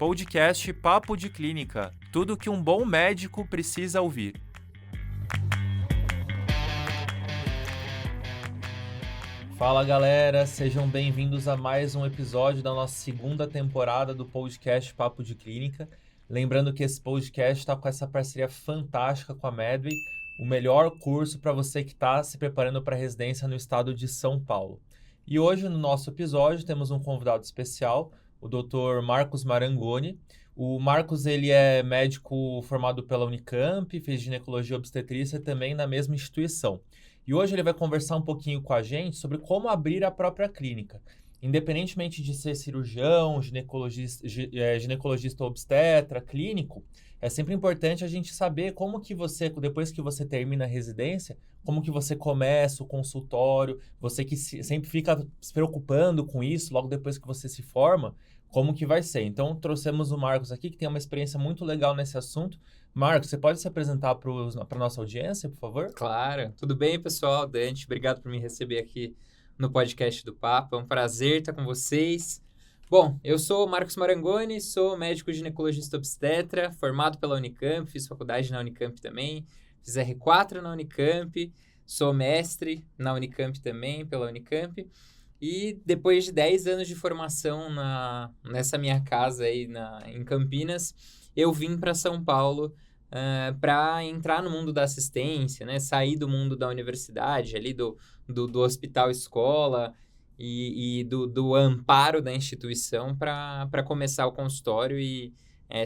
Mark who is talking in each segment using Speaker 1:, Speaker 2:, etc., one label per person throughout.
Speaker 1: podcast Papo de Clínica, tudo que um bom médico precisa ouvir. Fala galera, sejam bem-vindos a mais um episódio da nossa segunda temporada do podcast Papo de Clínica. Lembrando que esse podcast está com essa parceria fantástica com a Medway, o melhor curso para você que está se preparando para residência no estado de São Paulo. E hoje no nosso episódio temos um convidado especial, o Dr. Marcos Marangoni. O Marcos ele é médico formado pela Unicamp, fez ginecologia e obstetrícia também na mesma instituição. E hoje ele vai conversar um pouquinho com a gente sobre como abrir a própria clínica. Independentemente de ser cirurgião, ginecologista obstetra, clínico, é sempre importante a gente saber como que você, depois que você termina a residência, como que você começa o consultório, você que sempre fica se preocupando com isso, logo depois que você se forma, como que vai ser. Então, trouxemos o Marcos aqui, que tem uma experiência muito legal nesse assunto. Marcos, você pode se apresentar para a nossa audiência, por favor?
Speaker 2: Claro. Tudo bem, pessoal? Dante, obrigado por me receber aqui no podcast do Papo. É um prazer estar com vocês. Bom, eu sou Marcos Marangoni, sou médico ginecologista obstetra, formado pela Unicamp, fiz faculdade na Unicamp também, fiz R4 na Unicamp, sou mestre na Unicamp também, pela Unicamp. E depois de 10 anos de formação nessa minha casa aí em Campinas, eu vim para São Paulo para entrar no mundo da assistência, né? Sair do mundo da universidade, ali do hospital escola e do amparo da instituição para começar o consultório e,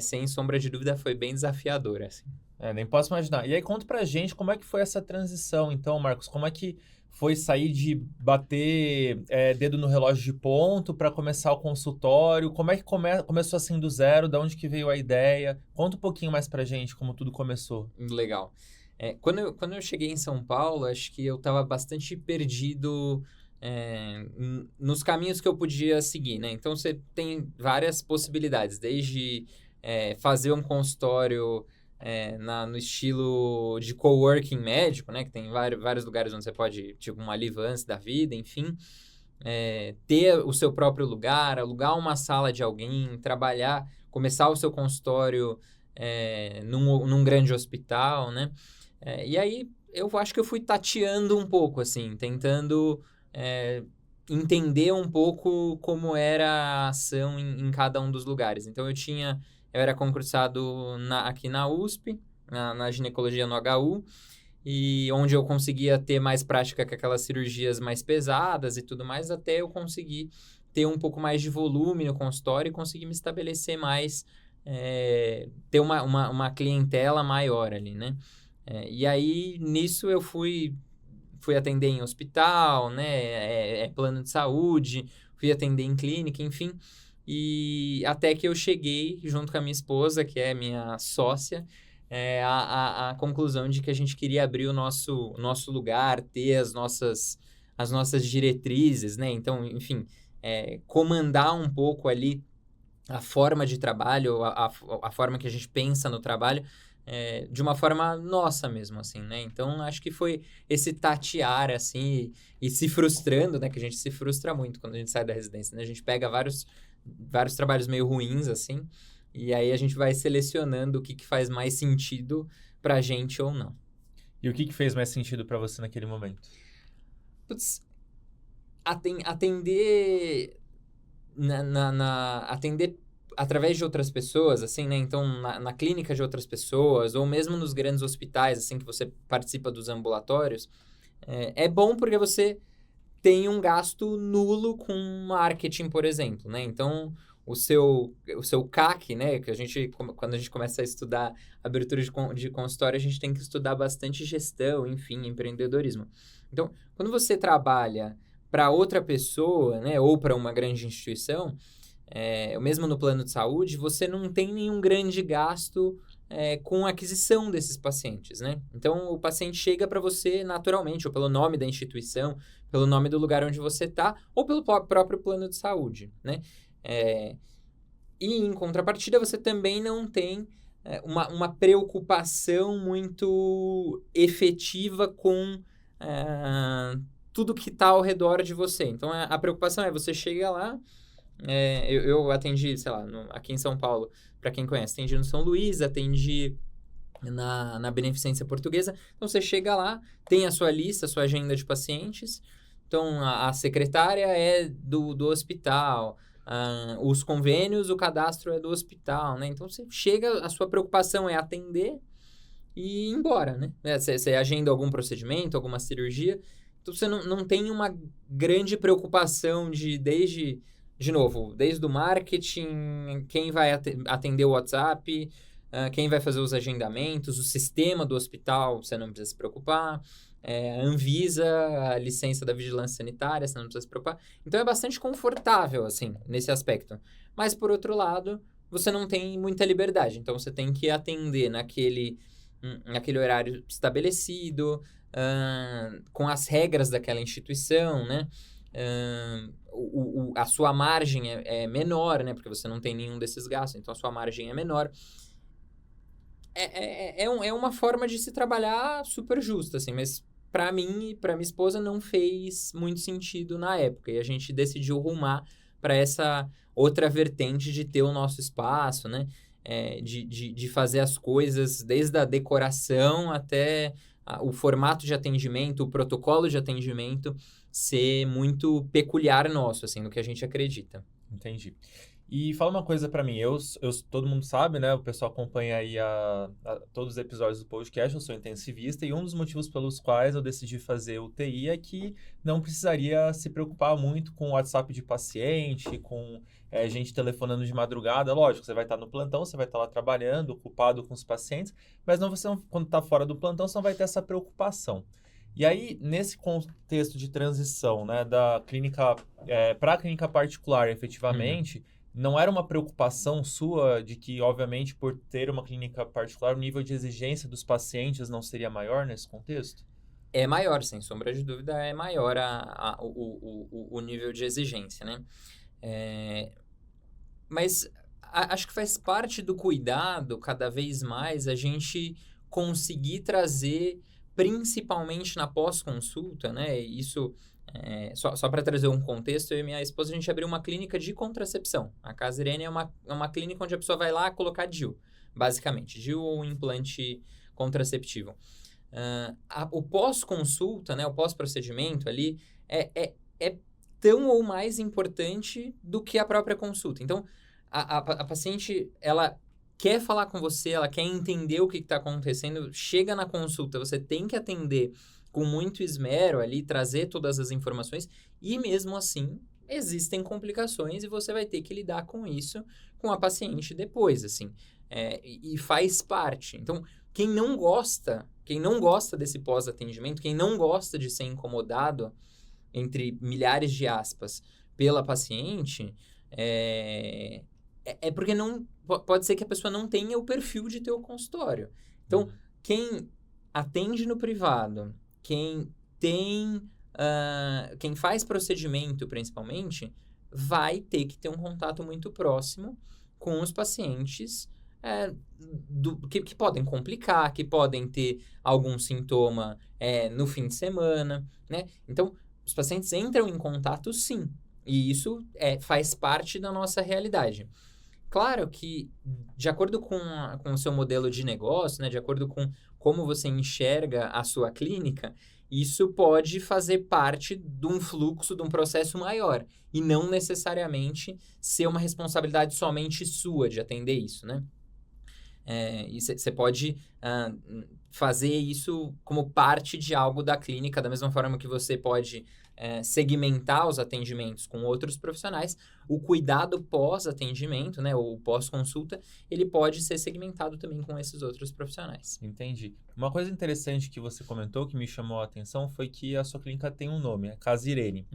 Speaker 2: sem sombra de dúvida, foi bem desafiador, assim.
Speaker 1: Nem posso imaginar. E aí conta pra gente como é que foi essa transição, então, Marcos, como é que foi sair de bater dedo no relógio de ponto para começar o consultório? Como é que começou assim do zero? De onde que veio a ideia? Conta um pouquinho mais pra gente como tudo começou.
Speaker 2: Legal. Quando eu cheguei em São Paulo, acho que eu estava bastante perdido nos caminhos que eu podia seguir, né? Então, você tem várias possibilidades, desde fazer um consultório no estilo de coworking médico, né? Que tem vários lugares onde você pode, tipo uma Livance da vida, enfim. Ter o seu próprio lugar, alugar uma sala de alguém, trabalhar, começar o seu consultório num grande hospital, né? E aí, eu acho que eu fui tateando um pouco, assim, tentando entender um pouco como era a ação em cada um dos lugares. Então, eu era concursado aqui na USP, na ginecologia no HU, e onde eu conseguia ter mais prática com aquelas cirurgias mais pesadas e tudo mais, até eu conseguir ter um pouco mais de volume no consultório e conseguir me estabelecer mais, ter uma clientela maior ali, né? E aí, nisso eu fui atender em hospital, né? Plano de saúde, fui atender em clínica, enfim. E até que eu cheguei, junto com a minha esposa, que é minha sócia, a conclusão de que a gente queria abrir o nosso lugar, ter as nossas diretrizes, né? Então, enfim, comandar um pouco ali a forma de trabalho, a forma que a gente pensa no trabalho, de uma forma nossa mesmo, assim, né? Então, acho que foi esse tatear, assim, e se frustrando, né? Que a gente se frustra muito quando a gente sai da residência, né? A gente pega vários trabalhos meio ruins, assim, e aí a gente vai selecionando o que faz mais sentido pra gente ou não.
Speaker 1: E o que fez mais sentido para você naquele momento?
Speaker 2: Putz, atender atender através de outras pessoas, assim, né? Então, na clínica de outras pessoas, ou mesmo nos grandes hospitais, assim, que você participa dos ambulatórios, é bom porque você tem um gasto nulo com marketing, por exemplo, né? Então, o seu CAC, né? Que quando a gente começa a estudar abertura de consultório, a gente tem que estudar bastante gestão, enfim, empreendedorismo. Então, quando você trabalha para outra pessoa, né? Ou para uma grande instituição, mesmo no plano de saúde, você não tem nenhum grande gasto com a aquisição desses pacientes, né? Então, o paciente chega para você naturalmente, ou pelo nome da instituição, pelo nome do lugar onde você está, ou pelo próprio plano de saúde, né? E, em contrapartida, você também não tem uma preocupação muito efetiva com tudo que está ao redor de você. Então, a preocupação você chega lá, Eu atendi, sei lá, aqui em São Paulo, para quem conhece, atendi no São Luís, atendi na Beneficência Portuguesa. Então, você chega lá, tem a sua lista, a sua agenda de pacientes. Então, a secretária é do hospital, os convênios, o cadastro é do hospital, né? Então, você chega, a sua preocupação é atender e ir embora, né? Você agenda algum procedimento, alguma cirurgia. Então, você não tem uma grande preocupação de novo, desde o marketing, quem vai atender o WhatsApp, quem vai fazer os agendamentos, o sistema do hospital, você não precisa se preocupar. A Anvisa, a licença da vigilância sanitária, você não precisa se preocupar. Então, é bastante confortável, assim, nesse aspecto. Mas, por outro lado, você não tem muita liberdade. Então, você tem que atender naquele horário estabelecido, com as regras daquela instituição, né? A sua margem é menor, né? Porque você não tem nenhum desses gastos, então a sua margem é menor. É uma forma de se trabalhar super justa, assim, mas para mim e para minha esposa não fez muito sentido na época. E a gente decidiu rumar para essa outra vertente de ter o nosso espaço, né? De fazer as coisas desde a decoração até o formato de atendimento, o protocolo de atendimento ser muito peculiar nosso, assim, no que a gente acredita.
Speaker 1: Entendi. E fala uma coisa pra mim, todo mundo sabe, né? O pessoal acompanha aí todos os episódios do podcast, eu sou intensivista, e um dos motivos pelos quais eu decidi fazer UTI é que não precisaria se preocupar muito com o WhatsApp de paciente, com gente telefonando de madrugada. Lógico, você vai estar no plantão, você vai estar lá trabalhando, ocupado com os pacientes, mas quando está fora do plantão, você não vai ter essa preocupação. E aí, nesse contexto de transição, né, da clínica para a clínica particular, efetivamente, não era uma preocupação sua de que, obviamente, por ter uma clínica particular, o nível de exigência dos pacientes não seria maior nesse contexto?
Speaker 2: É maior, sem sombra de dúvida, é maior o nível de exigência, né? Mas acho que faz parte do cuidado, cada vez mais, a gente conseguir trazer, principalmente na pós-consulta, né? Isso, só para trazer um contexto, eu e minha esposa, a gente abriu uma clínica de contracepção. A Casa Irene é uma clínica onde a pessoa vai lá colocar DIU, basicamente. DIU ou implante contraceptivo. O pós-consulta, né? O pós-procedimento ali, é tão ou mais importante do que a própria consulta. Então, a paciente, ela quer falar com você, ela quer entender o que está acontecendo, chega na consulta, você tem que atender com muito esmero ali, trazer todas as informações, e mesmo assim, existem complicações e você vai ter que lidar com isso com a paciente depois, assim. E faz parte. Então, quem não gosta desse pós-atendimento, quem não gosta de ser incomodado, entre milhares de aspas, pela paciente, porque pode ser que a pessoa não tenha o perfil de ter o consultório. Então, quem atende no privado, quem faz procedimento, principalmente, vai ter que ter um contato muito próximo com os pacientes que podem complicar, que podem ter algum sintoma no fim de semana, né? Então, os pacientes entram em contato, sim, e isso faz parte da nossa realidade. Claro que, de acordo com o seu modelo de negócio, né, de acordo com como você enxerga a sua clínica, isso pode fazer parte de um fluxo, de um processo maior, e não necessariamente ser uma responsabilidade somente sua de atender isso, né? E você pode fazer isso como parte de algo da clínica, da mesma forma que você pode segmentar os atendimentos com outros profissionais. O cuidado pós-atendimento, né, ou pós-consulta, ele pode ser segmentado também com esses outros profissionais.
Speaker 1: Entendi. Uma coisa interessante que você comentou, que me chamou a atenção, foi que a sua clínica tem um nome, é Casa Irene.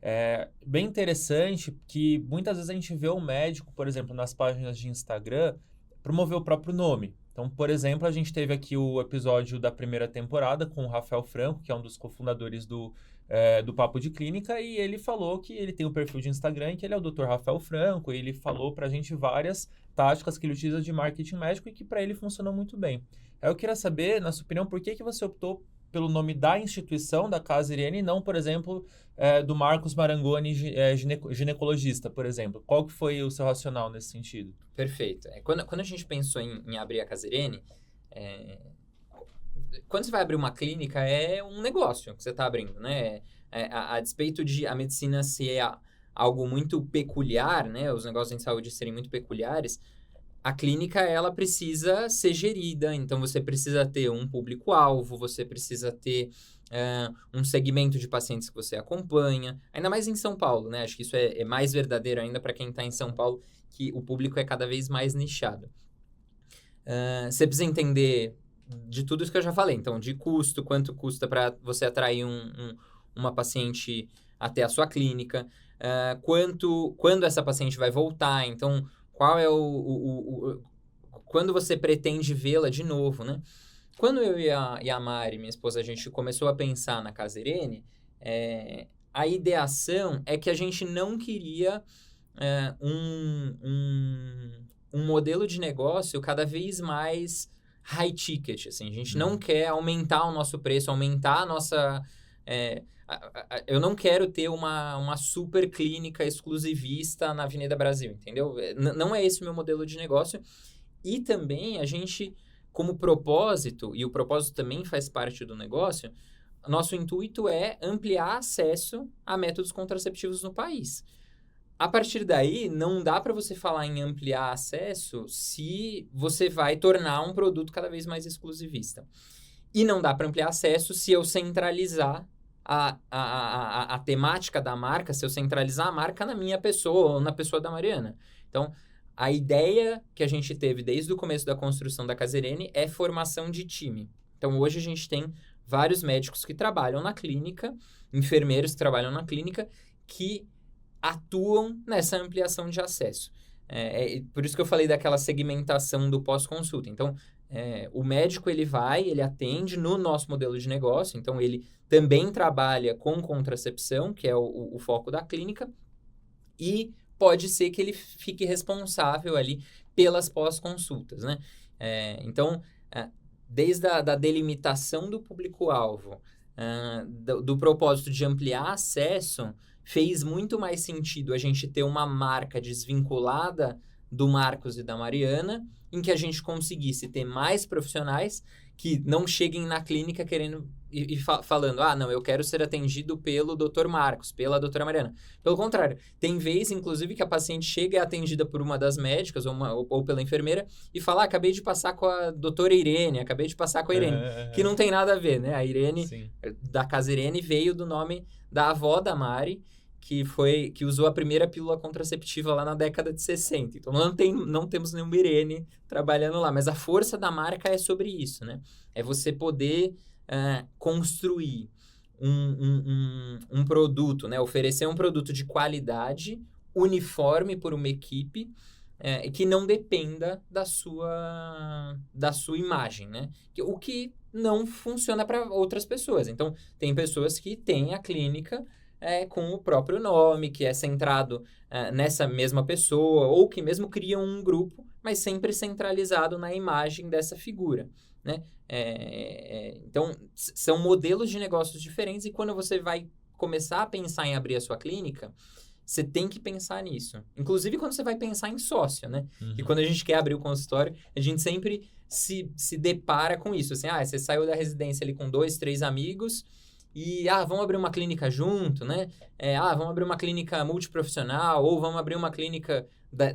Speaker 1: É bem interessante que muitas vezes a gente vê o médico, por exemplo, nas páginas de Instagram, promover o próprio nome. Então, por exemplo, a gente teve aqui o episódio da primeira temporada com o Rafael Franco, que é um dos cofundadores do Papo de Clínica, e ele falou que ele tem um perfil de Instagram, que ele é o Dr. Rafael Franco, e ele falou pra gente várias táticas que ele utiliza de marketing médico e que para ele funcionou muito bem. Eu queria saber, na sua opinião, por que você optou pelo nome da instituição, da Casa Irene, e não, por exemplo, do Marcos Marangoni, ginecologista, por exemplo. Qual que foi o seu racional nesse sentido?
Speaker 2: Perfeito. Quando a gente pensou em abrir a Casa Irene, quando você vai abrir uma clínica, é um negócio que você está abrindo, né? A despeito de a medicina ser algo muito peculiar, né? Os negócios de saúde serem muito peculiares, a clínica, ela precisa ser gerida. Então, você precisa ter um público-alvo, você precisa ter um segmento de pacientes que você acompanha. Ainda mais em São Paulo, né? Acho que isso é mais verdadeiro ainda para quem está em São Paulo, que o público é cada vez mais nichado. Você precisa entender de tudo isso que eu já falei. Então, de custo, quanto custa para você atrair uma paciente até a sua clínica, quando essa paciente vai voltar, então, qual é quando você pretende vê-la de novo, né? Quando eu e a Mari, minha esposa, a gente começou a pensar na Casa Irene, a ideação é que a gente não queria um modelo de negócio cada vez mais high ticket, assim. A gente não quer aumentar o nosso preço, aumentar a nossa... eu não quero ter uma super clínica exclusivista na Avenida Brasil, entendeu? Não é esse o meu modelo de negócio. E também a gente, como propósito, e o propósito também faz parte do negócio, nosso intuito é ampliar acesso a métodos contraceptivos no país. A partir daí, não dá para você falar em ampliar acesso se você vai tornar um produto cada vez mais exclusivista. E não dá para ampliar acesso se eu centralizar a temática da marca, se eu centralizar a marca na minha pessoa ou na pessoa da Mariana. Então, a ideia que a gente teve desde o começo da construção da Casa Irene é formação de time. Então, hoje a gente tem vários médicos que trabalham na clínica, enfermeiros que trabalham na clínica, que atuam nessa ampliação de acesso. Por isso que eu falei daquela segmentação do pós-consulta. Então, o médico, ele atende no nosso modelo de negócio, então ele também trabalha com contracepção, que é o foco da clínica, e pode ser que ele fique responsável ali pelas pós-consultas, né? Então, desde a delimitação do público-alvo, do propósito de ampliar acesso, fez muito mais sentido a gente ter uma marca desvinculada do Marcos e da Mariana, em que a gente conseguisse ter mais profissionais que não cheguem na clínica querendo e falando, não, eu quero ser atendido pelo Dr. Marcos, pela doutora Mariana. Pelo contrário, tem vez, inclusive, que a paciente chega e é atendida por uma das médicas ou pela enfermeira e fala, acabei de passar com a doutora Irene, acabei de passar com a Irene, que não tem nada a ver, né? A Irene, sim, da Casa Irene, veio do nome da avó da Mari, que usou a primeira pílula contraceptiva lá na década de 60. Então, não temos nenhuma Irene trabalhando lá. Mas a força da marca é sobre isso, né? É você poder construir um produto, né? Oferecer um produto de qualidade, uniforme por uma equipe, que não dependa da sua imagem, né? O que não funciona para outras pessoas. Então, tem pessoas que têm a clínica com o próprio nome, que é centrado nessa mesma pessoa, ou que mesmo criam um grupo, mas sempre centralizado na imagem dessa figura, né? Então, são modelos de negócios diferentes, e quando você vai começar a pensar em abrir a sua clínica, você tem que pensar nisso. Inclusive, quando você vai pensar em sócio, né? Uhum. E quando a gente quer abrir o consultório, a gente sempre se depara com isso. Assim, você saiu da residência ali com 2, 3 amigos... E, vamos abrir uma clínica junto, né? Vamos abrir uma clínica multiprofissional, ou vamos abrir uma clínica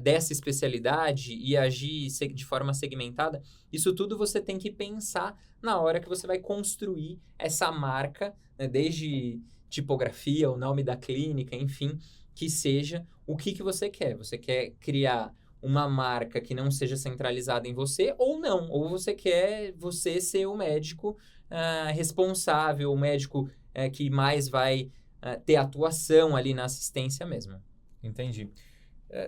Speaker 2: dessa especialidade e agir de forma segmentada. Isso tudo você tem que pensar na hora que você vai construir essa marca, né? Desde tipografia, o nome da clínica, enfim, que seja o que você quer. Você quer criar uma marca que não seja centralizada em você ou não. Ou você quer ser o médico responsável, o médico que mais vai ter atuação ali na assistência mesmo.
Speaker 1: Entendi.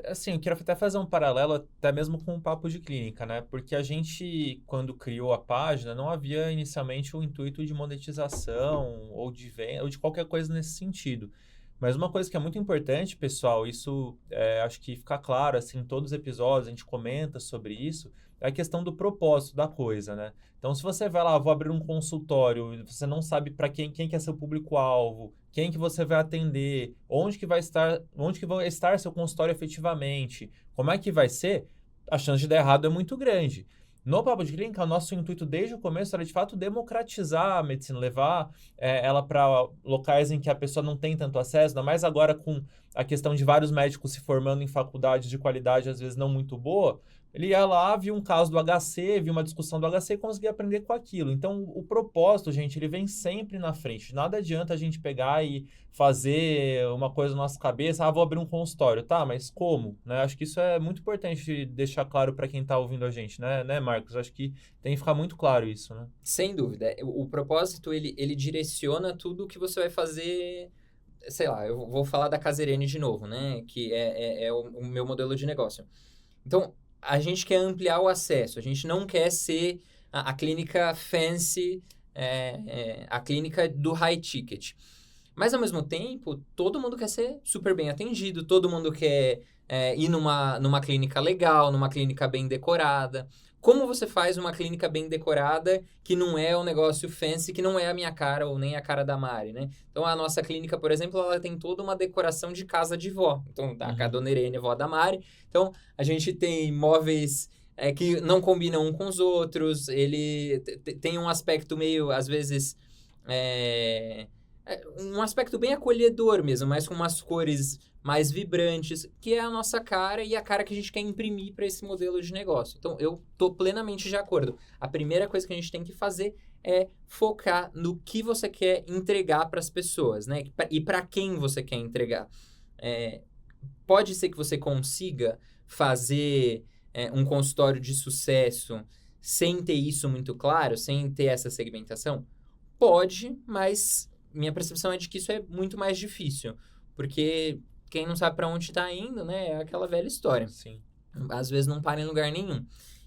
Speaker 1: Assim, eu queria até fazer um paralelo até mesmo com o papo de clínica, né? Porque a gente, quando criou a página, não havia inicialmente o intuito de monetização ou de venda ou de qualquer coisa nesse sentido. Mas uma coisa que é muito importante, pessoal, isso acho que fica claro, assim, em todos os episódios a gente comenta sobre isso, é a questão do propósito da coisa, né? Então, se você vai lá, vou abrir um consultório, você não sabe para quem que é seu público-alvo, quem que você vai atender, onde que vai estar seu consultório efetivamente, como é que vai ser, a chance de dar errado é muito grande. No Papo de Clínica, o nosso intuito desde o começo era, de fato, democratizar a medicina, levar ela para locais em que a pessoa não tem tanto acesso, ainda mais agora com a questão de vários médicos se formando em faculdades de qualidade, às vezes não muito boa. Ele ia lá, via um caso do HC, via uma discussão do HC e conseguia aprender com aquilo. Então, o propósito, gente, ele vem sempre na frente. Nada adianta a gente pegar e fazer uma coisa na nossa cabeça, vou abrir um consultório, tá, mas como? Né? Acho que isso é muito importante deixar claro para quem está ouvindo a gente, né, Marcos? Acho que tem que ficar muito claro isso, né?
Speaker 2: Sem dúvida. O propósito, ele direciona tudo o que você vai fazer. Sei lá, eu vou falar da Casirene de novo, né? Que é o meu modelo de negócio. Então, a gente quer ampliar o acesso. A gente não quer ser a clínica fancy, a clínica do high ticket. Mas, ao mesmo tempo, todo mundo quer ser super bem atendido. Todo mundo quer ir numa clínica legal, numa clínica bem decorada. Como você faz uma clínica bem decorada que não é um negócio fancy, que não é a minha cara ou nem a cara da Mari, né? Então, a nossa clínica, por exemplo, ela tem toda uma decoração de casa de vó. Então, a Dona Irene é vó da Mari. Então, a gente tem móveis que não combinam um com os outros. Ele tem um aspecto meio, às vezes... um aspecto bem acolhedor mesmo, mas com umas cores mais vibrantes, que é a nossa cara e a cara que a gente quer imprimir para esse modelo de negócio. Então, eu tô plenamente de acordo. A primeira coisa que a gente tem que fazer é focar no que você quer entregar para as pessoas, né? E para quem você quer entregar. Pode ser que você consiga fazer um consultório de sucesso sem ter isso muito claro, sem ter essa segmentação? Pode, mas minha percepção é de que isso é muito mais difícil, porque quem não sabe para onde está indo, né, é aquela velha história.
Speaker 1: Sim.
Speaker 2: Às vezes não para em lugar nenhum.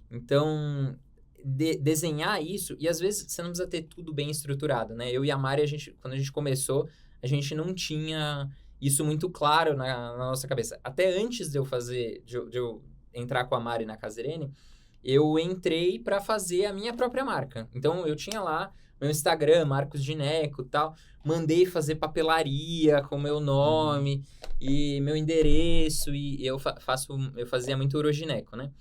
Speaker 2: Então, desenhar isso, e às vezes você não precisa ter tudo bem estruturado, né? Eu e a Mari, quando a gente começou, a gente não tinha isso muito claro na nossa cabeça. Até antes de eu entrar com a Mari na Casirene, eu entrei para fazer a minha própria marca. Então, eu tinha lá meu Instagram, Marcos Gineco e tal. Mandei fazer papelaria com meu nome e meu endereço. E eu fazia muito urogineco, né?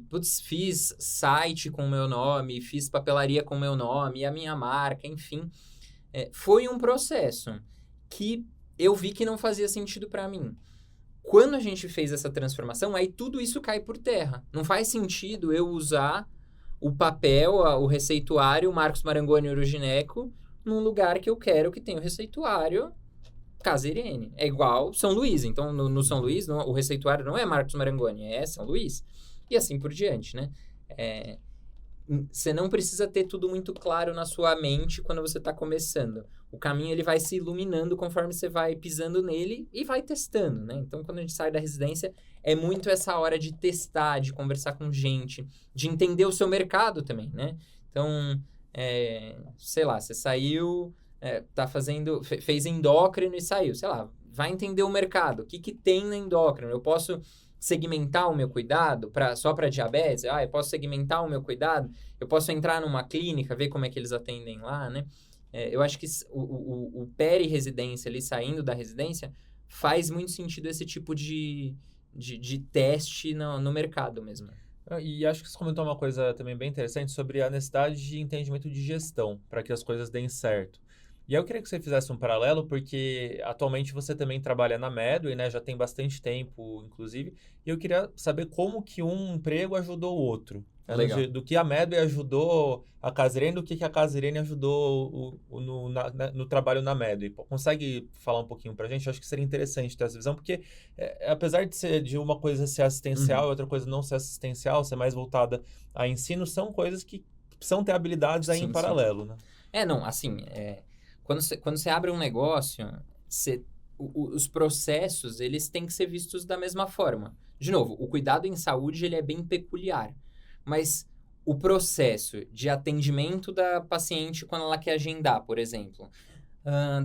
Speaker 2: Putz, fiz site com meu nome, fiz papelaria com meu nome, e a minha marca, enfim. Foi um processo que eu vi que não fazia sentido para mim. Quando a gente fez essa transformação, aí tudo isso cai por terra. Não faz sentido eu usar o papel, o receituário, Marcos Marangoni Urogineco, num lugar que eu quero que tenha o receituário Casirene. É igual São Luís. Então, no São Luís, o receituário não é Marcos Marangoni, é São Luís. E assim por diante, né? Você não precisa ter tudo muito claro na sua mente quando você está começando. O caminho ele vai se iluminando conforme você vai pisando nele e vai testando, né? Então, quando a gente sai da residência, é muito essa hora de testar, de conversar com gente, de entender o seu mercado também, né? Então, sei lá, você saiu, fez endócrino e saiu. Sei lá, vai entender o mercado. O que tem na endócrino? Eu posso segmentar o meu cuidado só para diabetes? Eu posso segmentar o meu cuidado? Eu posso entrar numa clínica, ver como é que eles atendem lá, né? Eu acho que o peri-residência ali, saindo da residência, faz muito sentido esse tipo de teste no mercado mesmo.
Speaker 1: E acho que você comentou uma coisa também bem interessante sobre a necessidade de entendimento de gestão para que as coisas deem certo. E eu queria que você fizesse um paralelo, porque atualmente você também trabalha na Medway, né? Já tem bastante tempo, inclusive. E eu queria saber como que um emprego ajudou o outro.
Speaker 2: Legal.
Speaker 1: Do que a Medway ajudou a Casirene, do que a Casirene ajudou no trabalho na Medway. Consegue falar um pouquinho pra gente? Eu acho que seria interessante ter essa visão, porque apesar de ser de uma coisa ser assistencial e outra coisa não ser assistencial, ser mais voltada a ensino, são coisas que precisam ter habilidades aí em paralelo, né?
Speaker 2: Não, assim, quando você abre um negócio, os processos, eles têm que ser vistos da mesma forma. De novo, o cuidado em saúde, ele é bem peculiar. Mas o processo de atendimento da paciente quando ela quer agendar, por exemplo,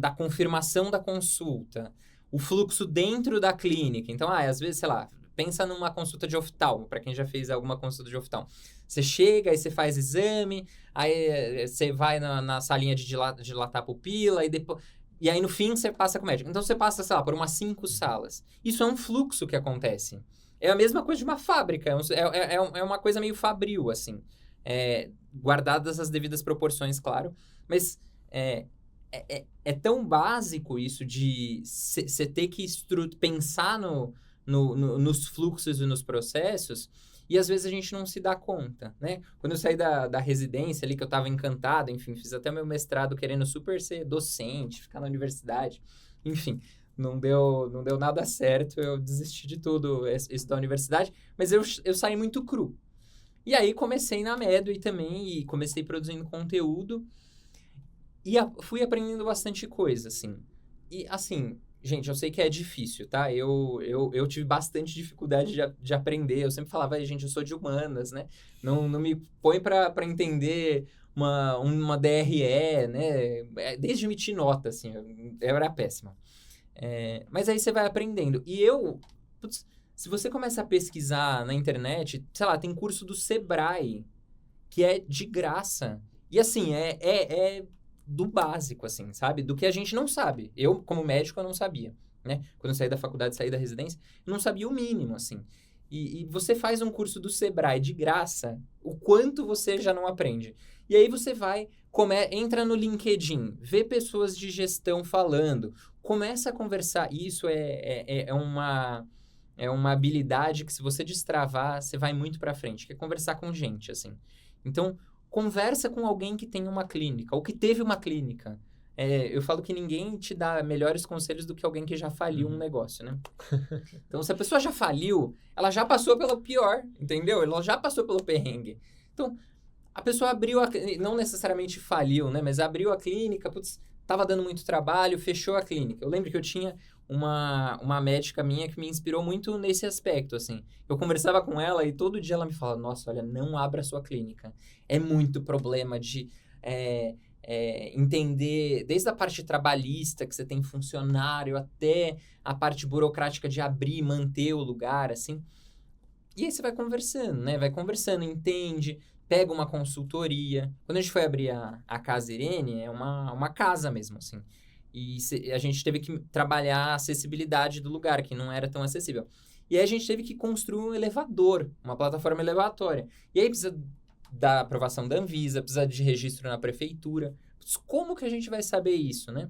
Speaker 2: da confirmação da consulta, o fluxo dentro da clínica. Então, às vezes, sei lá, pensa numa consulta de oftalmo, para quem já fez alguma consulta de oftalmo. Você chega, aí você faz exame, aí você vai na salinha de dilatar a pupila, e aí no fim você passa com o médico. Então você passa, sei lá, por umas 5 salas. Isso é um fluxo que acontece. É a mesma coisa de uma fábrica, é uma coisa meio fabril, assim. Guardadas as devidas proporções, claro, mas é tão básico isso de você ter que pensar nos fluxos e nos processos, e às vezes a gente não se dá conta, né? Quando eu saí da residência ali, que eu estava encantado, enfim, fiz até meu mestrado querendo super ser docente, ficar na universidade, enfim, não deu nada certo, eu desisti de tudo isso da universidade, mas eu saí muito cru. E aí comecei na Medway também, e comecei produzindo conteúdo, e fui aprendendo bastante coisa, assim. E, assim, gente, eu sei que é difícil, tá? Eu tive bastante dificuldade de aprender. Eu sempre falava, gente, eu sou de humanas, né? Não me põe pra entender uma DRE, né? Desde emitir nota, assim, eu era péssima. Mas aí você vai aprendendo. E putz, se você começa a pesquisar na internet, sei lá, tem curso do Sebrae, que é de graça. E, assim, é do básico, assim, sabe? Do que a gente não sabe. Eu, como médico, eu não sabia, né? Quando eu saí da faculdade, saí da residência, eu não sabia o mínimo, assim. E você faz um curso do Sebrae de graça, o quanto você já não aprende. E aí você vai, entra no LinkedIn, vê pessoas de gestão falando, começa a conversar. Isso é uma habilidade que, se você destravar, você vai muito pra frente, que é conversar com gente, assim. Então, conversa com alguém que tem uma clínica, ou que teve uma clínica. Eu falo que ninguém te dá melhores conselhos do que alguém que já faliu um negócio, né? Então, se a pessoa já faliu, ela já passou pelo pior, entendeu? Ela já passou pelo perrengue. Então, a pessoa não necessariamente faliu, né? Mas abriu a clínica, putz, tava dando muito trabalho, fechou a clínica. Eu lembro que eu tinha uma médica minha que me inspirou muito nesse aspecto, assim. Eu conversava com ela e todo dia ela me falava, nossa, olha, não abra a sua clínica. É muito problema de entender, desde a parte trabalhista, que você tem funcionário, até a parte burocrática de abrir e manter o lugar, assim. E aí você vai conversando, né? Vai conversando, entende, pega uma consultoria. Quando a gente foi abrir a Casa Irene, é uma casa mesmo, assim. E a gente teve que trabalhar a acessibilidade do lugar, que não era tão acessível. E aí a gente teve que construir um elevador, uma plataforma elevatória. E aí precisa da aprovação da Anvisa, precisa de registro na prefeitura. Como que a gente vai saber isso, né?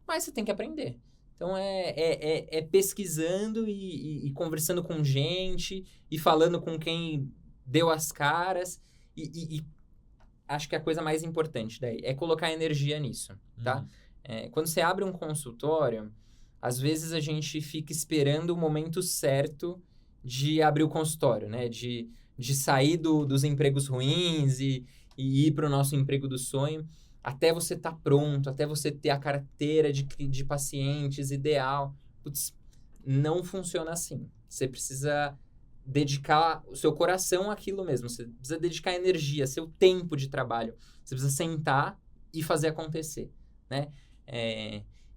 Speaker 2: Mas você tem que aprender. Então, é pesquisando e conversando com gente e falando com quem deu as caras. E acho que a coisa mais importante daí é colocar energia nisso, tá? Quando você abre um consultório, às vezes a gente fica esperando o momento certo de abrir o consultório, né? De sair dos empregos ruins e ir para o nosso emprego do sonho, até você estar pronto, até você ter a carteira de pacientes ideal. Putz, não funciona assim. Você precisa dedicar o seu coração àquilo mesmo. Você precisa dedicar energia, seu tempo de trabalho. Você precisa sentar e fazer acontecer, né?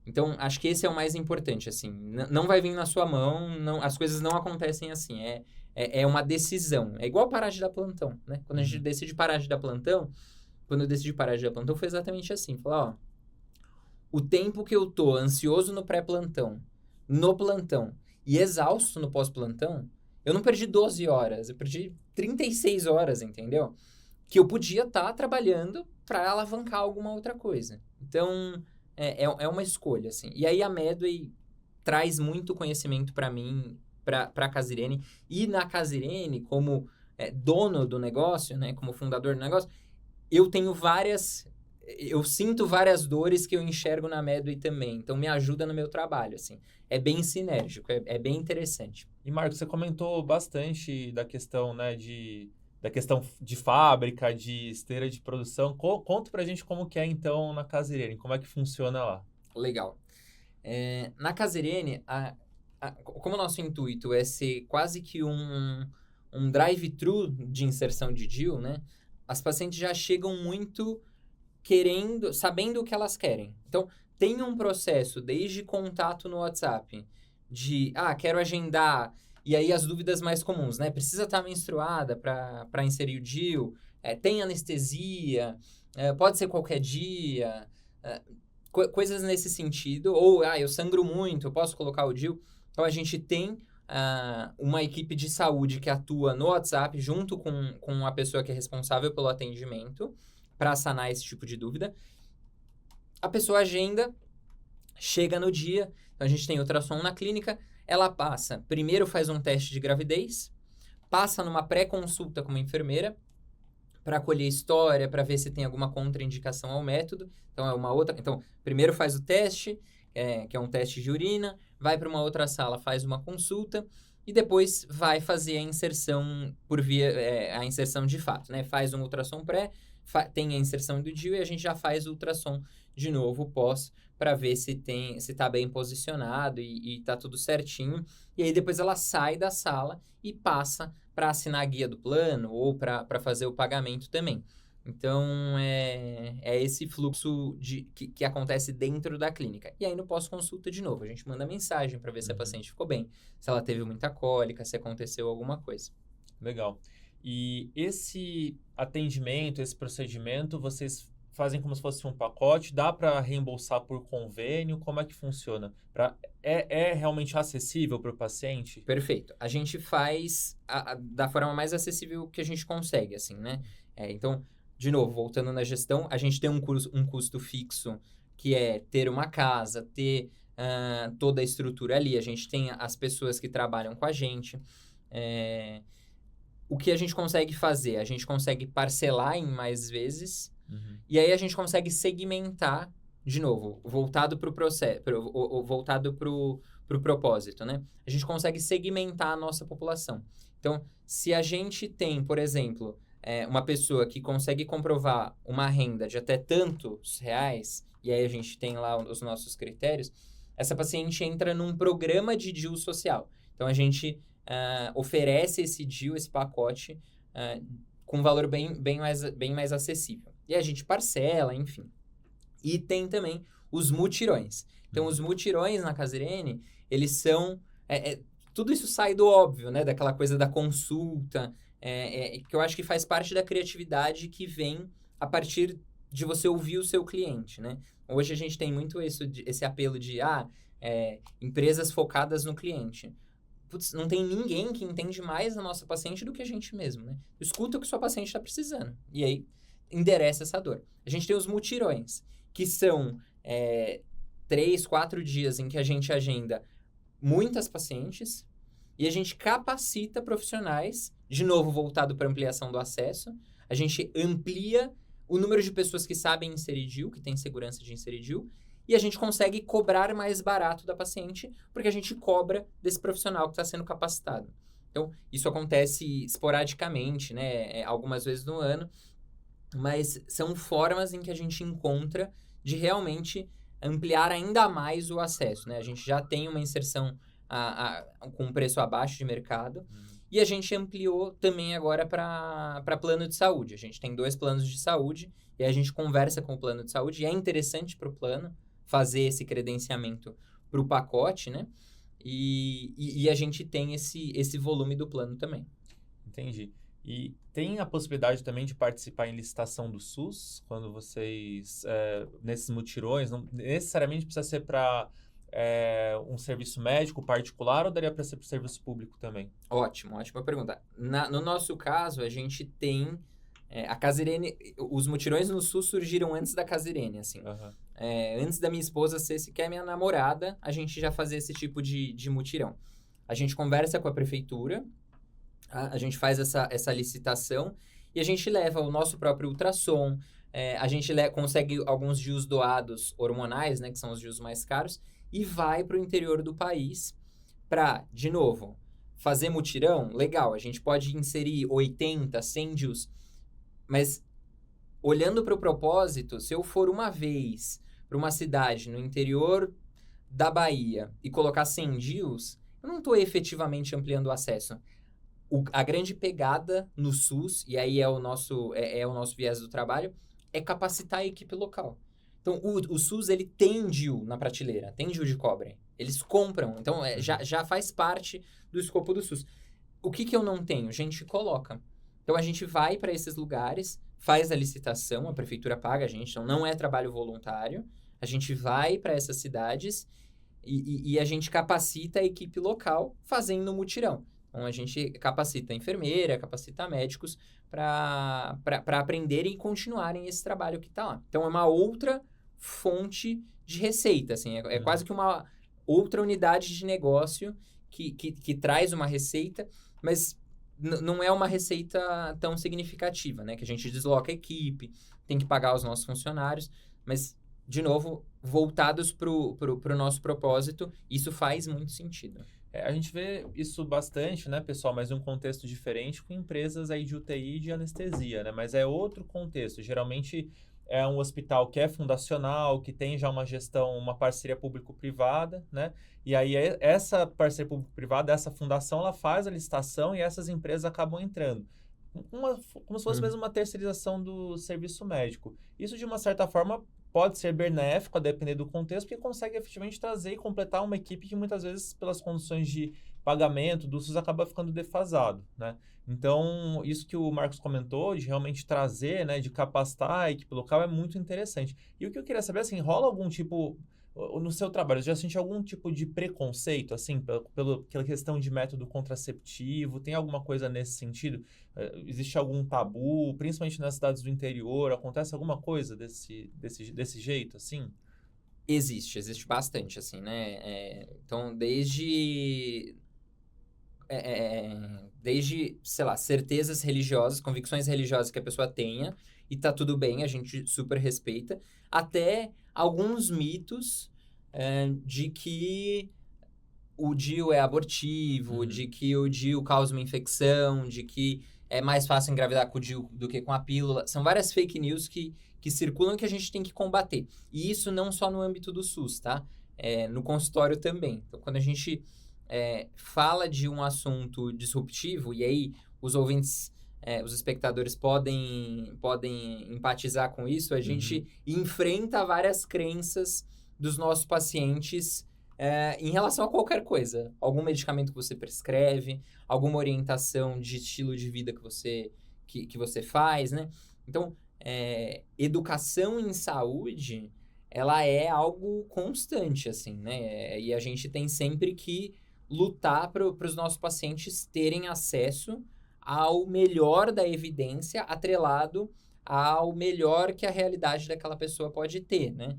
Speaker 2: Então, acho que esse é o mais importante, assim. Não vai vir na sua mão, as coisas não acontecem assim. É uma decisão. É igual parar de dar plantão, né? Quando a gente decide parar de dar plantão, quando eu decidi parar de dar plantão, foi exatamente assim. Falar, o tempo que eu tô ansioso no pré-plantão, no plantão e exausto no pós-plantão, eu não perdi 12 horas, eu perdi 36 horas, entendeu? Que eu podia estar trabalhando para alavancar alguma outra coisa. Então, é uma escolha, assim. E aí a Medway traz muito conhecimento para mim, para a Casa Irene. E na Casa Irene, como dono do negócio, né, como fundador do negócio, eu sinto várias dores que eu enxergo na Medway também. Então, me ajuda no meu trabalho, assim. É bem sinérgico, é bem interessante.
Speaker 1: E, Marcos, você comentou bastante da questão, né, da questão de fábrica, de esteira de produção. Conta pra gente como que é, então, na Casa Irene. Como é que funciona lá?
Speaker 2: Legal. Na Casa Irene, como o nosso intuito é ser quase que um drive-thru de inserção de DIU, né? As pacientes já chegam muito sabendo o que elas querem. Então, tem um processo desde contato no WhatsApp de, quero agendar, E aí as dúvidas mais comuns, né? Precisa estar menstruada para inserir o DIU? Tem anestesia? Pode ser qualquer dia? Coisas nesse sentido. Ou, eu sangro muito, eu posso colocar o DIU? Então, a gente tem uma equipe de saúde que atua no WhatsApp junto com a pessoa que é responsável pelo atendimento para sanar esse tipo de dúvida. A pessoa agenda, chega no dia, então a gente tem ultrassom na clínica, ela passa, primeiro faz um teste de gravidez, passa numa pré-consulta com uma enfermeira para colher história, para ver se tem alguma contraindicação ao método. Então, é uma outra. Então, primeiro faz o teste, que é um teste de urina, vai para uma outra sala, faz uma consulta e depois vai fazer a inserção por via a inserção de fato, né? Faz um ultrassom pré, tem a inserção do DIU e a gente já faz o ultrassom de novo pós para ver se está bem posicionado e está tudo certinho. E aí depois ela sai da sala e passa para assinar a guia do plano ou para fazer o pagamento também. Então, é esse fluxo que acontece dentro da clínica. E aí, no pós-consulta, de novo, a gente manda mensagem para ver se a paciente ficou bem, se ela teve muita cólica, se aconteceu alguma coisa.
Speaker 1: Legal. E esse atendimento, esse procedimento, vocês fazem como se fosse um pacote? Dá para reembolsar por convênio? Como é que funciona? É realmente acessível para o paciente?
Speaker 2: Perfeito. A gente faz da forma mais acessível que a gente consegue, assim, né? Então, de novo, voltando na gestão, a gente tem um custo fixo, que é ter uma casa, ter toda a estrutura ali. A gente tem as pessoas que trabalham com a gente. O que a gente consegue fazer? A gente consegue parcelar em mais vezes, e aí a gente consegue segmentar, de novo, voltado para o processo, voltado para o propósito, né? A gente consegue segmentar a nossa população. Então, se a gente tem, por exemplo, uma pessoa que consegue comprovar uma renda de até tantos reais, e aí a gente tem lá os nossos critérios, essa paciente entra num programa de DIU social. Então, a gente oferece esse DIU, esse pacote, com valor bem mais acessível. E a gente parcela, enfim. E tem também os mutirões. Então, os mutirões na Casirene, eles são... tudo isso sai do óbvio, né? Daquela coisa da consulta, que eu acho que faz parte da criatividade que vem a partir de você ouvir o seu cliente, né? Hoje a gente tem muito esse apelo de empresas focadas no cliente. Putz, não tem ninguém que entende mais a nossa paciente do que a gente mesmo, né? Escuta o que sua paciente está precisando. E aí, endereça essa dor. A gente tem os mutirões, que são 3, 4 dias em que a gente agenda muitas pacientes e a gente capacita profissionais, de novo voltado para ampliação do acesso. A gente amplia o número de pessoas que sabem inserir DIU, que tem segurança de inserir DIU, e a gente consegue cobrar mais barato da paciente, porque a gente cobra desse profissional que está sendo capacitado. Então, isso acontece esporadicamente, né? Algumas vezes no ano, mas são formas em que a gente encontra de realmente ampliar ainda mais o acesso, né? A gente já tem uma inserção com um preço abaixo de mercado, e a gente ampliou também agora para plano de saúde. A gente tem 2 planos de saúde, e a gente conversa com o plano de saúde, e é interessante para o plano fazer esse credenciamento para o pacote, né? E a gente tem esse volume do plano também.
Speaker 1: Entendi. E tem a possibilidade também de participar em licitação do SUS, quando vocês, nesses mutirões, não necessariamente precisa ser para um serviço médico particular ou daria para ser para o serviço público também?
Speaker 2: Ótima pergunta. No nosso caso, a gente tem a Casirene, os mutirões no SUS surgiram antes da Casirene, assim. Antes da minha esposa ser sequer minha namorada, a gente já fazia esse tipo de mutirão. A gente conversa com a prefeitura, a gente faz essa licitação e a gente leva o nosso próprio ultrassom, a gente consegue alguns DIUs doados hormonais, né, que são os DIUs mais caros, e vai para o interior do país para, de novo, fazer mutirão. Legal, a gente pode inserir 80, 100 DIUs, mas olhando para o propósito, se eu for uma vez para uma cidade no interior da Bahia e colocar 100 DIUs, eu não estou efetivamente ampliando o acesso. A grande pegada no SUS, e aí é o nosso viés do trabalho, é capacitar a equipe local. Então, o SUS, ele tem DIU na prateleira, tem DIU de cobre. Eles compram. Então, já faz parte do escopo do SUS. O que eu não tenho? A gente coloca. Então, a gente vai para esses lugares, faz a licitação, a prefeitura paga a gente, então não é trabalho voluntário. A gente vai para essas cidades e a gente capacita a equipe local fazendo mutirão. Então, a gente capacita a enfermeira, capacita médicos para aprenderem e continuarem esse trabalho que está lá. Então, é uma outra fonte de receita, assim, é quase que uma outra unidade de negócio que traz uma receita, mas não é uma receita tão significativa, né? Que a gente desloca a equipe, tem que pagar os nossos funcionários, mas, de novo, voltados pro nosso propósito, isso faz muito sentido.
Speaker 1: A gente vê isso bastante, né, pessoal, mas em um contexto diferente com empresas aí de UTI e de anestesia, né? Mas é outro contexto. Geralmente é um hospital que é fundacional, que tem já uma gestão, uma parceria público-privada, né? E aí essa parceria público-privada, essa fundação, ela faz a licitação e essas empresas acabam entrando. Como se fosse mesmo uma terceirização do serviço médico. Isso, de uma certa forma, pode ser benéfico, a depender do contexto, porque consegue efetivamente trazer e completar uma equipe que muitas vezes, pelas condições de pagamento do SUS, acaba ficando defasado, né? Então, isso que o Marcos comentou, de realmente trazer, né, de capacitar a equipe local, é muito interessante. E o que eu queria saber, assim, rola algum tipo, no seu trabalho, já sente algum tipo de preconceito, assim, pela questão de método contraceptivo? Tem alguma coisa nesse sentido? Existe algum tabu, principalmente nas cidades do interior? Acontece alguma coisa desse jeito, assim?
Speaker 2: Existe bastante, assim, né? Então, desde, sei lá, certezas religiosas, convicções religiosas que a pessoa tenha, e tá tudo bem, a gente super respeita, até alguns mitos de que o DIU é abortivo, de que o DIU causa uma infecção, de que é mais fácil engravidar com o DIU do que com a pílula. São várias fake news que circulam que a gente tem que combater. E isso não só no âmbito do SUS, tá? No consultório também. Então, quando a gente fala de um assunto disruptivo, e aí os ouvintes, os espectadores podem empatizar com isso, a gente enfrenta várias crenças dos nossos pacientes em relação a qualquer coisa. Algum medicamento que você prescreve, alguma orientação de estilo de vida que você faz, né? Então, educação em saúde, ela é algo constante, assim, né? E a gente tem sempre que lutar para os nossos pacientes terem acesso ao melhor da evidência atrelado ao melhor que a realidade daquela pessoa pode ter, né?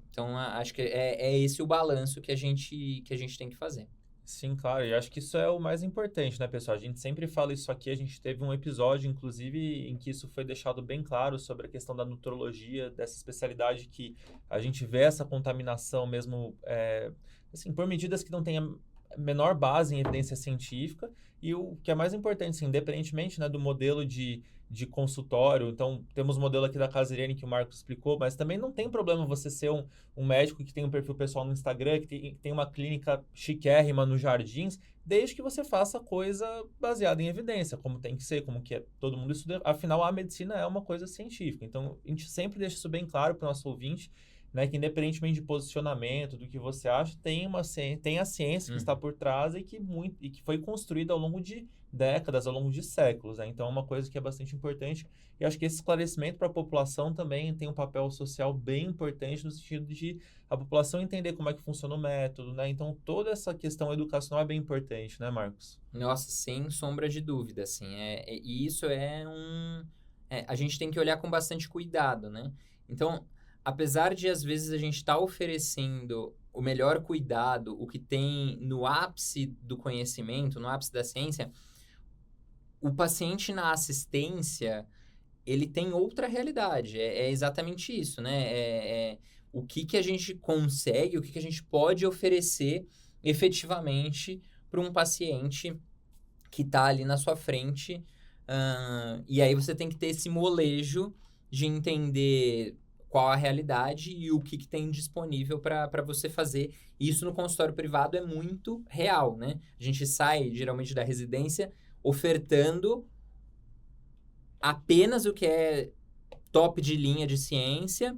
Speaker 2: Então, acho que é esse o balanço que a gente tem que fazer.
Speaker 1: Sim, claro. E acho que isso é o mais importante, né, pessoal? A gente sempre fala isso aqui. A gente teve um episódio, inclusive, em que isso foi deixado bem claro sobre a questão da nutrologia, dessa especialidade que a gente vê essa contaminação mesmo, assim, por medidas que não tenham menor base em evidência científica. E o que é mais importante, assim, independentemente, né, do modelo de consultório. Então, temos o modelo aqui da Casa Irene que o Marcos explicou, mas também não tem problema você ser um médico que tem um perfil pessoal no Instagram, que tem uma clínica chiquérrima nos Jardins, desde que você faça coisa baseada em evidência, como tem que ser, como que todo mundo estuda. Afinal, a medicina é uma coisa científica. Então, a gente sempre deixa isso bem claro para o nosso ouvinte, né, que independentemente de posicionamento, do que você acha, tem a ciência que está por trás e que foi construída ao longo de décadas, ao longo de séculos, né? Então é uma coisa que é bastante importante, e acho que esse esclarecimento para a população também tem um papel social bem importante, no sentido de a população entender como é que funciona o método, né? Então toda essa questão educacional é bem importante, né, Marcos?
Speaker 2: Nossa, sem sombra de dúvida, assim, e isso a gente tem que olhar com bastante cuidado, né? Então, apesar de, às vezes, a gente estar oferecendo o melhor cuidado, o que tem no ápice do conhecimento, no ápice da ciência, o paciente na assistência, ele tem outra realidade. É exatamente isso, né? O que a gente consegue, o que a gente pode oferecer efetivamente para um paciente que está ali na sua frente. E aí você tem que ter esse molejo de entender qual a realidade e o que tem disponível para você fazer. E isso no consultório privado é muito real, né? A gente sai, geralmente, da residência ofertando apenas o que é top de linha de ciência,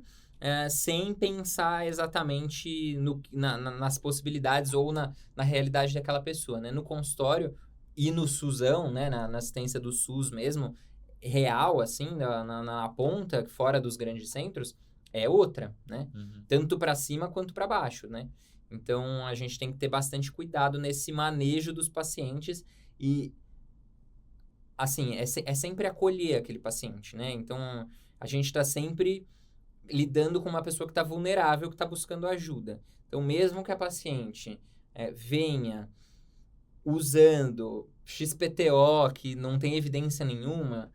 Speaker 2: sem pensar exatamente nas possibilidades ou na realidade daquela pessoa, né? No consultório e no SUSão, né? Na assistência do SUS mesmo, real, assim, na ponta, fora dos grandes centros, é outra, né?
Speaker 1: Uhum.
Speaker 2: Tanto para cima quanto para baixo, né? Então, a gente tem que ter bastante cuidado nesse manejo dos pacientes e, assim, é sempre acolher aquele paciente, né? Então, a gente está sempre lidando com uma pessoa que está vulnerável, que está buscando ajuda. Então, mesmo que a paciente venha usando XPTO, que não tem evidência nenhuma,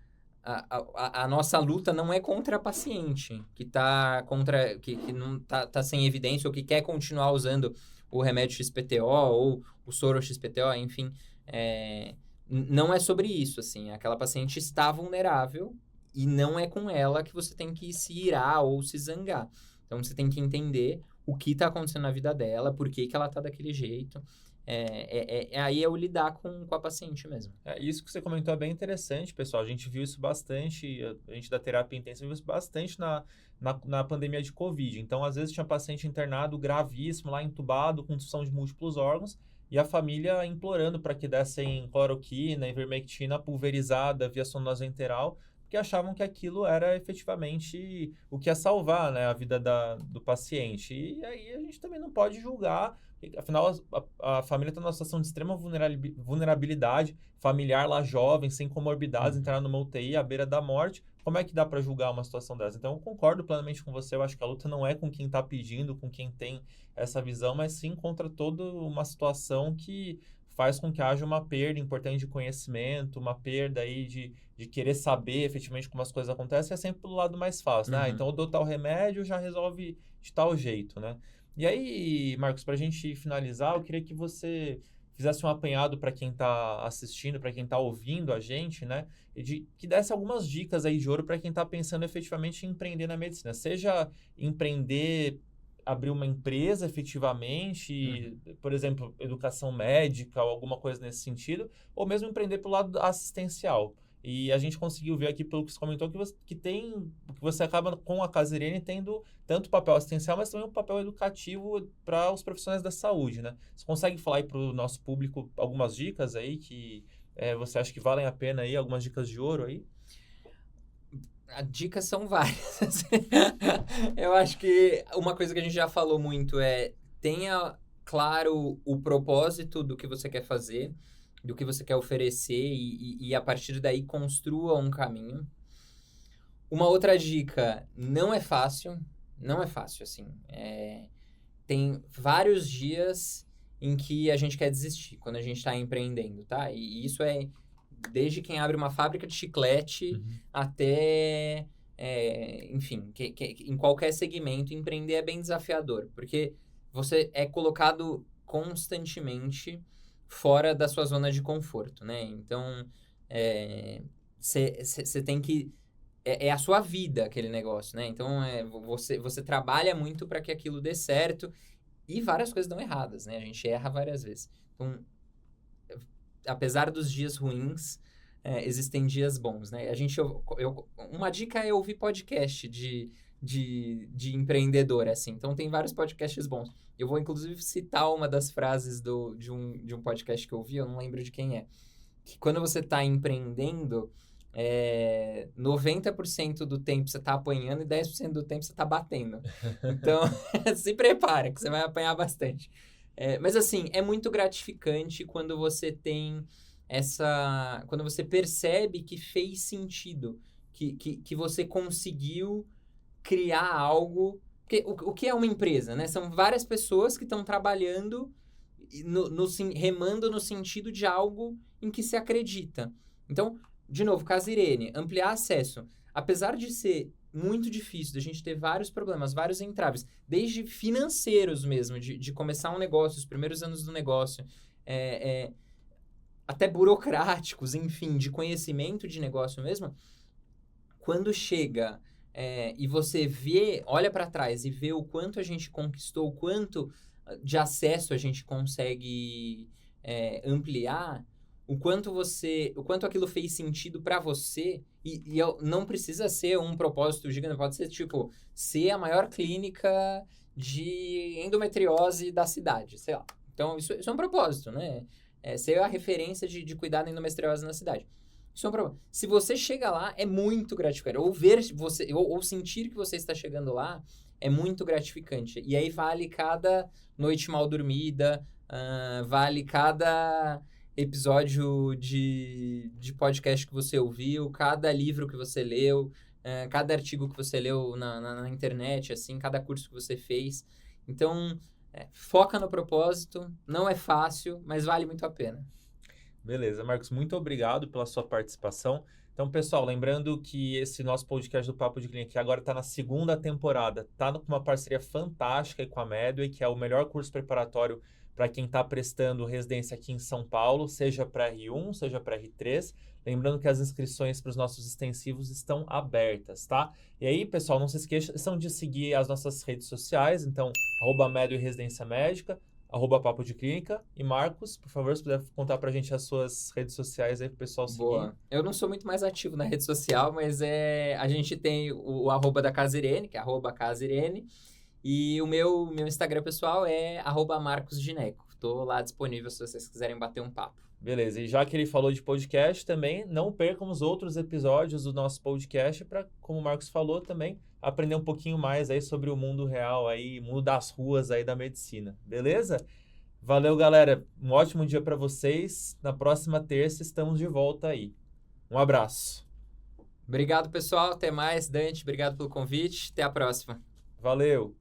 Speaker 2: a nossa luta não é contra a paciente, que tá contra, que não tá sem evidência ou que quer continuar usando o remédio XPTO ou o soro XPTO, enfim. Não é sobre isso, assim. Aquela paciente está vulnerável e não é com ela que você tem que se irar ou se zangar. Então, você tem que entender o que está acontecendo na vida dela, por que ela está daquele jeito. Aí é o lidar com a paciente mesmo.
Speaker 1: Isso que você comentou é bem interessante, pessoal. A gente viu isso bastante, a gente da terapia intensiva viu isso bastante na pandemia de Covid. Então, às vezes, tinha paciente internado gravíssimo, lá entubado, com disfunção de múltiplos órgãos, e a família implorando para que dessem cloroquina, ivermectina pulverizada via sonda enteral, porque achavam que aquilo era efetivamente o que ia salvar, né, a vida do paciente. E aí a gente também não pode julgar. Afinal, a família está numa situação de extrema vulnerabilidade, familiar lá jovem, sem comorbidades, entrar numa UTI à beira da morte. Como é que dá para julgar uma situação dessa? Então, eu concordo plenamente com você. Eu acho que a luta não é com quem está pedindo, com quem tem essa visão, mas sim contra toda uma situação que faz com que haja uma perda importante de conhecimento, uma perda aí de querer saber efetivamente como as coisas acontecem. É sempre pelo lado mais fácil, né? Então, eu dou tal remédio, já resolve de tal jeito, né? E aí, Marcos, para a gente finalizar, eu queria que você fizesse um apanhado para quem está assistindo, para quem está ouvindo a gente, né? E que desse algumas dicas aí de ouro para quem está pensando efetivamente em empreender na medicina. Seja empreender, abrir uma empresa efetivamente, por exemplo, educação médica ou alguma coisa nesse sentido, ou mesmo empreender pelo lado assistencial. E a gente conseguiu ver aqui, pelo que você comentou, que você acaba com a Casa Irene tendo tanto papel assistencial, mas também um papel educativo para os profissionais da saúde, né? Você consegue falar aí para o nosso público algumas dicas aí que você acha que valem a pena aí, algumas dicas de ouro aí?
Speaker 2: Dicas são várias. Eu acho que uma coisa que a gente já falou muito é tenha claro o propósito do que você quer fazer, do que você quer oferecer e a partir daí construa um caminho. Uma outra dica, não é fácil, assim. Tem vários dias em que a gente quer desistir quando a gente está empreendendo, tá? E isso é desde quem abre uma fábrica de chiclete até, enfim, em qualquer segmento, empreender é bem desafiador, porque você é colocado constantemente fora da sua zona de conforto, né? Então, você tem que... É a sua vida aquele negócio, né? Então, você trabalha muito para que aquilo dê certo e várias coisas dão erradas, né? A gente erra várias vezes. Então, apesar dos dias ruins, existem dias bons, né? Uma dica é ouvir podcast de empreendedor, assim. Então, tem vários podcasts bons. Eu vou, inclusive, citar uma das frases de um podcast que eu ouvi, eu não lembro de quem é. Que quando você está empreendendo, 90% do tempo você está apanhando e 10% do tempo você está batendo. Então, se prepara, que você vai apanhar bastante. Mas, assim, é muito gratificante quando você tem quando você percebe que fez sentido, que você conseguiu criar algo... Porque o que é uma empresa, né? São várias pessoas que estão trabalhando, remando no sentido de algo em que se acredita. Então, de novo, Casa Irene, ampliar acesso. Apesar de ser muito difícil, de a gente ter vários problemas, vários entraves, desde financeiros mesmo, de começar um negócio, os primeiros anos do negócio, até burocráticos, enfim, de conhecimento de negócio mesmo, quando chega e você olha para trás e vê o quanto a gente conquistou, o quanto de acesso a gente consegue ampliar, o quanto aquilo fez sentido para você, não precisa ser um propósito gigante, pode ser, tipo, ser a maior clínica de endometriose da cidade, sei lá. Então, isso é um propósito, né? Ser a referência de cuidar da endometriose na cidade. Isso é um propósito. Se você chega lá, é muito gratificante. Ou ver você, ou sentir que você está chegando lá, é muito gratificante. E aí vale cada noite mal dormida, vale cada episódio de podcast que você ouviu, cada livro que você leu, cada artigo que você leu na internet, assim, cada curso que você fez. Então, foca no propósito, não é fácil, mas vale muito a pena.
Speaker 1: Beleza, Marcos, muito obrigado pela sua participação. Então, pessoal, lembrando que esse nosso podcast do Papo de Clínica agora está na segunda temporada, está com uma parceria fantástica com a Medway, que é o melhor curso preparatório para quem está prestando residência aqui em São Paulo, seja para R1, seja para R3. Lembrando que as inscrições para os nossos extensivos estão abertas, tá? E aí, pessoal, não se esqueçam de seguir as nossas redes sociais, então, @Medway Residência Médica, @Papo de Clínica. E Marcos, por favor, se puder contar pra gente as suas redes sociais aí pro pessoal seguir.
Speaker 2: Boa. Eu não sou muito mais ativo na rede social, mas a gente tem o @ da Casa Irene, que é @Casa Irene, e o meu Instagram pessoal é @MarcosGineco. Tô lá disponível se vocês quiserem bater um papo.
Speaker 1: Beleza, e já que ele falou de podcast também, não percam os outros episódios do nosso podcast para, como o Marcos falou também, aprender um pouquinho mais aí sobre o mundo real aí, mundo das ruas aí da medicina, beleza? Valeu, galera. Um ótimo dia para vocês. Na próxima terça estamos de volta aí. Um abraço.
Speaker 2: Obrigado, pessoal. Até mais, Dante. Obrigado pelo convite. Até a próxima.
Speaker 1: Valeu.